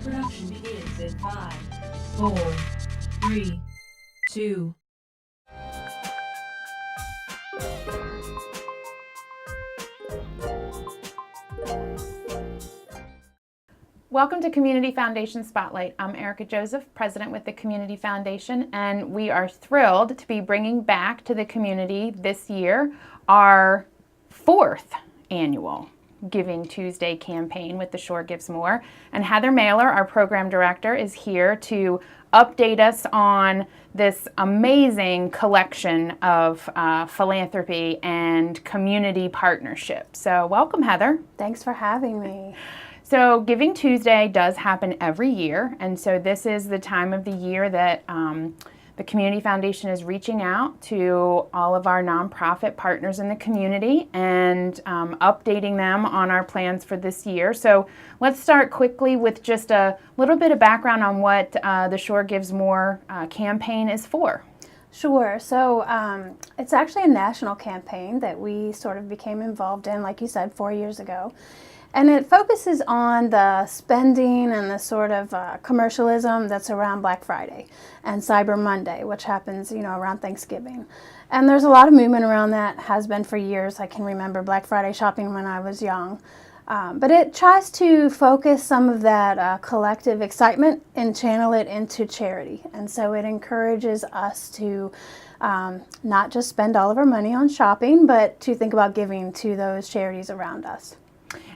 production begins in 5, 4, 3, 2. Welcome to Community Foundation Spotlight. I'm Erica Joseph, President with the Community Foundation, and we are thrilled to be bringing back to the community this year our 4th annual Giving Tuesday campaign with The Shore Gives More. And Heather Mailer, our program director, is here to update us on this amazing collection of philanthropy and community partnership. So welcome, Heather. Thanks for having me. So Giving Tuesday does happen every year, and so this is the time of the year that the Community Foundation is reaching out to all of our nonprofit partners in the community and updating them on our plans for this year. So let's start quickly with just a little bit of background on what the Shore Gives More campaign is for. Sure. So it's actually a national campaign that we sort of became involved in, like you said, 4 years ago. And it focuses on the spending and the sort of commercialism that's around Black Friday and Cyber Monday, which happens, around Thanksgiving. And there's a lot of movement around that, has been for years. I can remember Black Friday shopping when I was young. But it tries to focus some of that collective excitement and channel it into charity. And so it encourages us to not just spend all of our money on shopping, but to think about giving to those charities around us.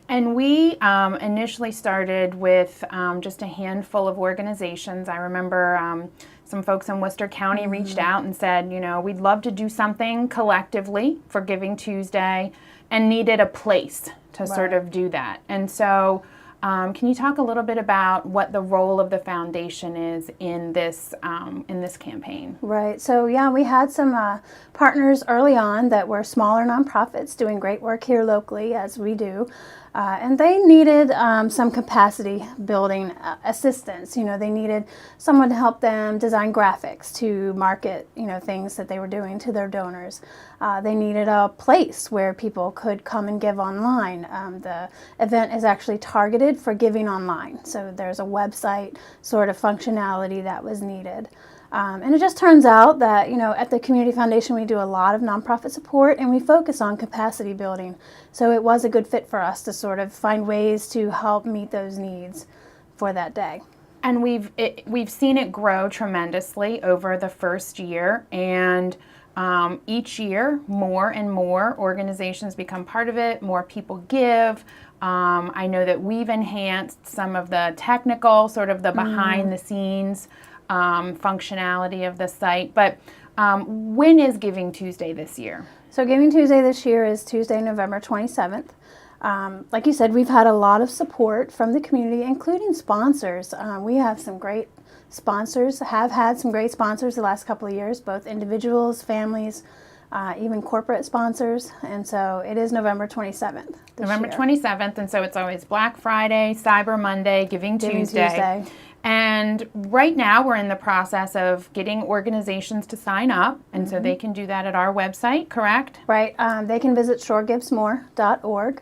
And we initially started with just a handful of organizations. I remember some folks in Worcester County reached out and said, we'd love to do something collectively for Giving Tuesday and needed a place to sort of do that. And so can you talk a little bit about what the role of the foundation is in this campaign? Right. So yeah, we had some partners early on that were smaller nonprofits doing great work here locally, as we do. And they needed some capacity building assistance. They needed someone to help them design graphics to market, things that they were doing to their donors. They needed a place where people could come and give online. The event is actually targeted for giving online. So there's a website sort of functionality that was needed. And it just turns out that, at the Community Foundation, we do a lot of nonprofit support and we focus on capacity building. So it was a good fit for us to sort of find ways to help meet those needs for that day. And we've seen it grow tremendously over the first year, and each year more and more organizations become part of it, more people give. I know that we've enhanced some of the technical, sort of the behind the scenes functionality of the site. But when is Giving Tuesday this year? So Giving Tuesday this year is Tuesday, November 27th. Like you said, we've had a lot of support from the community, including sponsors. We have some great sponsors, have had some great sponsors the last couple of years, both individuals, families, even corporate sponsors. And so it is November 27th. November 27th, and so it's always Black Friday, Cyber Monday, Giving Tuesday. And right now we're in the process of getting organizations to sign up, and so they can do that at our website, correct? Right. They can visit shoregivesmore.org.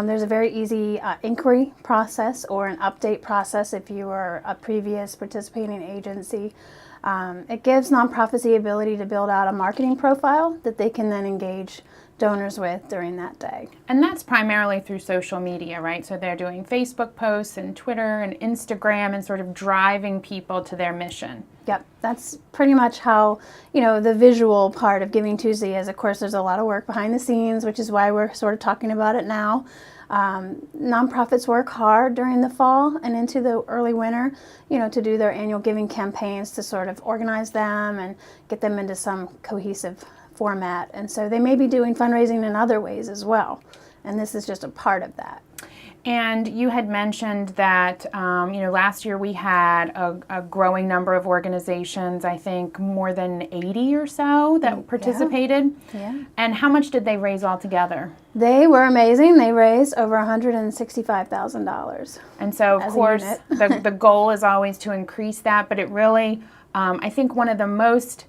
There's a very easy inquiry process or an update process if you are a previous participating agency. It gives nonprofits the ability to build out a marketing profile that they can then engage donors with during that day. And that's primarily through social media, right? So they're doing Facebook posts and Twitter and Instagram and sort of driving people to their mission. Yep, that's pretty much how, the visual part of Giving Tuesday is. Of course, there's a lot of work behind the scenes, which is why we're sort of talking about it now. Nonprofits work hard during the fall and into the early winter, to do their annual giving campaigns, to sort of organize them and get them into some cohesive format. And so they may be doing fundraising in other ways as well. And this is just a part of that. And you had mentioned that, last year we had a growing number of organizations, I think more than 80 or so that participated. Yeah. And how much did they raise altogether? They were amazing. They raised over $165,000. And so, of course, the goal is always to increase that, but it really, I think one of the most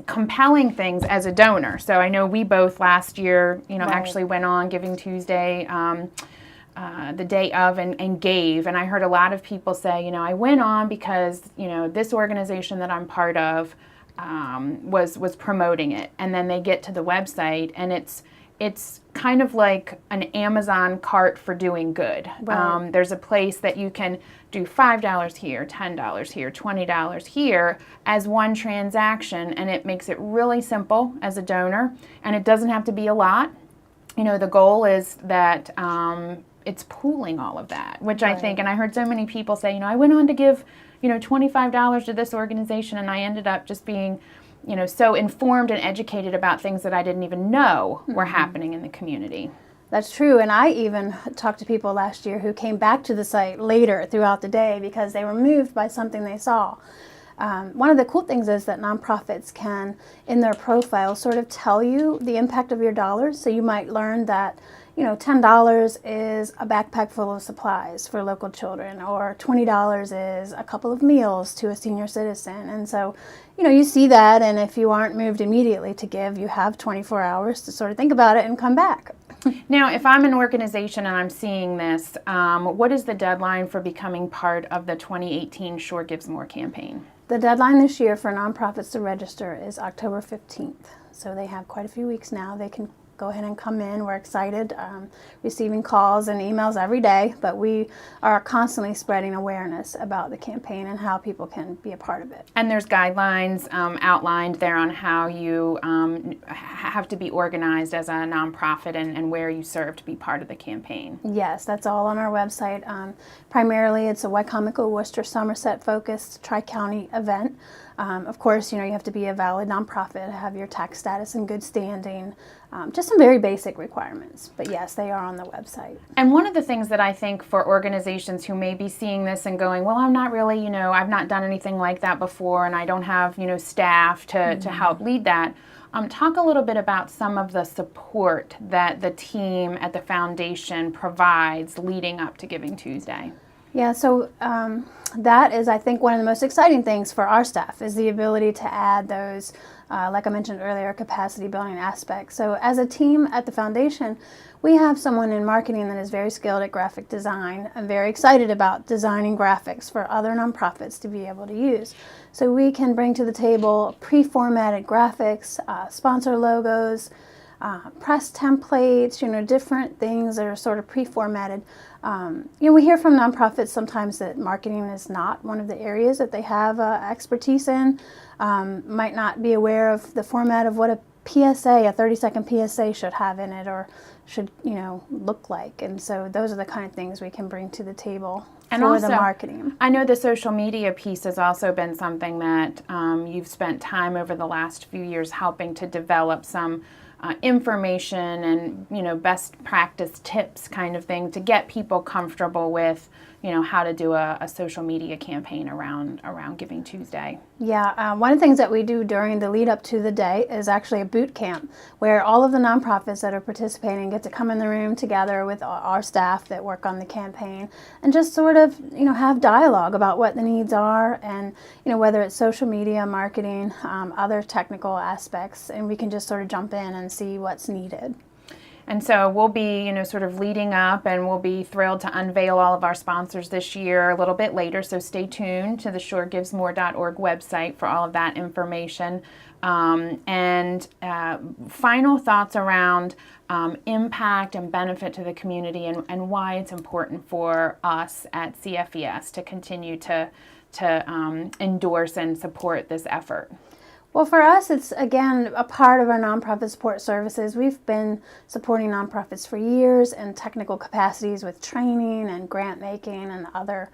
compelling things as a donor. So I know we both last year, actually went on Giving Tuesday the day of and gave. And I heard a lot of people say, I went on because, this organization that I'm part of was promoting it. And then they get to the website and it's kind of like an Amazon cart for doing good. Right. There's a place that you can do $5 here, $10 here, $20 here as one transaction, and it makes it really simple as a donor, and it doesn't have to be a lot. The goal is that it's pooling all of that, which I think, and I heard so many people say, I went on to give, $25 to this organization, and I ended up just being so informed and educated about things that I didn't even know were happening in the community. That's true, and I even talked to people last year who came back to the site later throughout the day because they were moved by something they saw. One of the cool things is that nonprofits can, in their profile, sort of tell you the impact of your dollars. So you might learn that, $10 is a backpack full of supplies for local children, or $20 is a couple of meals to a senior citizen. And so, you see that, and if you aren't moved immediately to give, you have 24 hours to sort of think about it and come back. Now, if I'm an organization and I'm seeing this, what is the deadline for becoming part of the 2018 Shore Gives More campaign? The deadline this year for nonprofits to register is October 15th. So they have quite a few weeks now. They can go ahead and come in. We're excited, receiving calls and emails every day, but we are constantly spreading awareness about the campaign and how people can be a part of it. And there's guidelines outlined there on how you have to be organized as a nonprofit and where you serve to be part of the campaign. Yes, that's all on our website. Primarily, it's a Wycomico, Worcester, Somerset focused tri-county event. Of course, you have to be a valid nonprofit, have your tax status in good standing, just some very basic requirements. But yes, they are on the website. And one of the things that I think for organizations who may be seeing this and going, well, I'm not really, I've not done anything like that before, and I don't have, staff to help lead that. Talk a little bit about some of the support that the team at the foundation provides leading up to Giving Tuesday. Yeah, so that is, I think, one of the most exciting things for our staff is the ability to add those, like I mentioned earlier, capacity building aspects. So as a team at the foundation, we have someone in marketing that is very skilled at graphic design and very excited about designing graphics for other nonprofits to be able to use. So we can bring to the table pre-formatted graphics, sponsor logos, press templates, different things that are sort of pre-formatted. We hear from nonprofits sometimes that marketing is not one of the areas that they have expertise in, might not be aware of the format of what a PSA, a 30-second PSA should have in it or should, look like. And so those are the kind of things we can bring to the table and for also, the marketing. I know the social media piece has also been something that you've spent time over the last few years helping to develop some information and best practice tips kind of thing to get people comfortable with how to do a social media campaign around Giving Tuesday. Yeah, one of the things that we do during the lead up to the day is actually a boot camp where all of the nonprofits that are participating get to come in the room together with our staff that work on the campaign and just sort of have dialogue about what the needs are and whether it's social media, marketing, other technical aspects, and we can just sort of jump in and see what's needed. And so we'll be, sort of leading up, and we'll be thrilled to unveil all of our sponsors this year a little bit later. So stay tuned to the shoregivesmore.org website for all of that information. And final thoughts around impact and benefit to the community and why it's important for us at CFES to continue to endorse and support this effort. Well, for us, it's, again, a part of our nonprofit support services. We've been supporting nonprofits for years in technical capacities with training and grant making and other,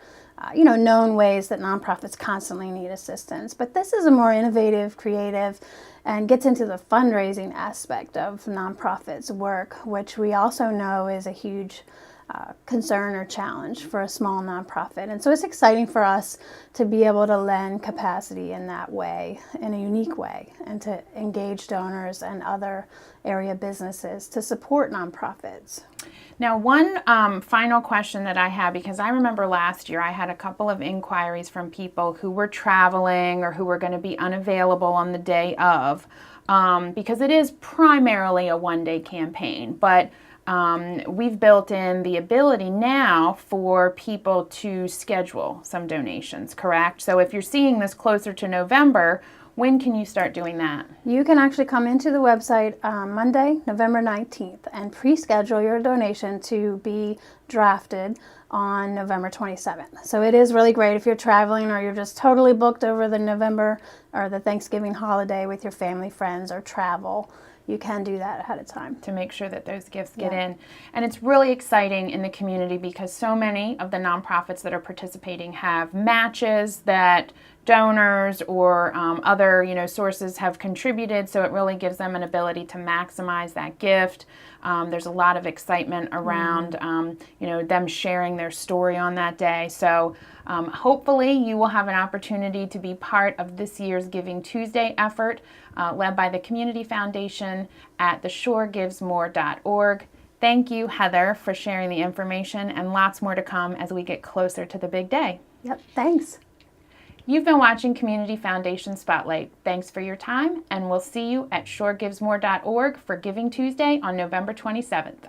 known ways that nonprofits constantly need assistance. But this is a more innovative, creative, and gets into the fundraising aspect of nonprofits' work, which we also know is a huge concern or challenge for a small nonprofit. And so it's exciting for us to be able to lend capacity in that way, in a unique way, and to engage donors and other area businesses to support nonprofits. Now, one final question that I have, because I remember last year I had a couple of inquiries from people who were traveling or who were going to be unavailable on the day of, because it is primarily a one-day campaign, but we've built in the ability now for people to schedule some donations, correct? So if you're seeing this closer to November, when can you start doing that? You can actually come into the website Monday, November 19th, and pre-schedule your donation to be drafted on November 27th. So it is really great if you're traveling or you're just totally booked over the November or the Thanksgiving holiday with your family, friends, or travel. You can do that ahead of time. To make sure that those gifts get in. And it's really exciting in the community because so many of the nonprofits that are participating have matches that donors or other sources have contributed, so it really gives them an ability to maximize that gift. There's a lot of excitement around them sharing their story on that day. So hopefully you will have an opportunity to be part of this year's Giving Tuesday effort led by the Community Foundation at theshoregivesmore.org. Thank you, Heather, for sharing the information, and lots more to come as we get closer to the big day. Yep, thanks. You've been watching Community Foundation Spotlight. Thanks for your time, and we'll see you at shoregivesmore.org for Giving Tuesday on November 27th.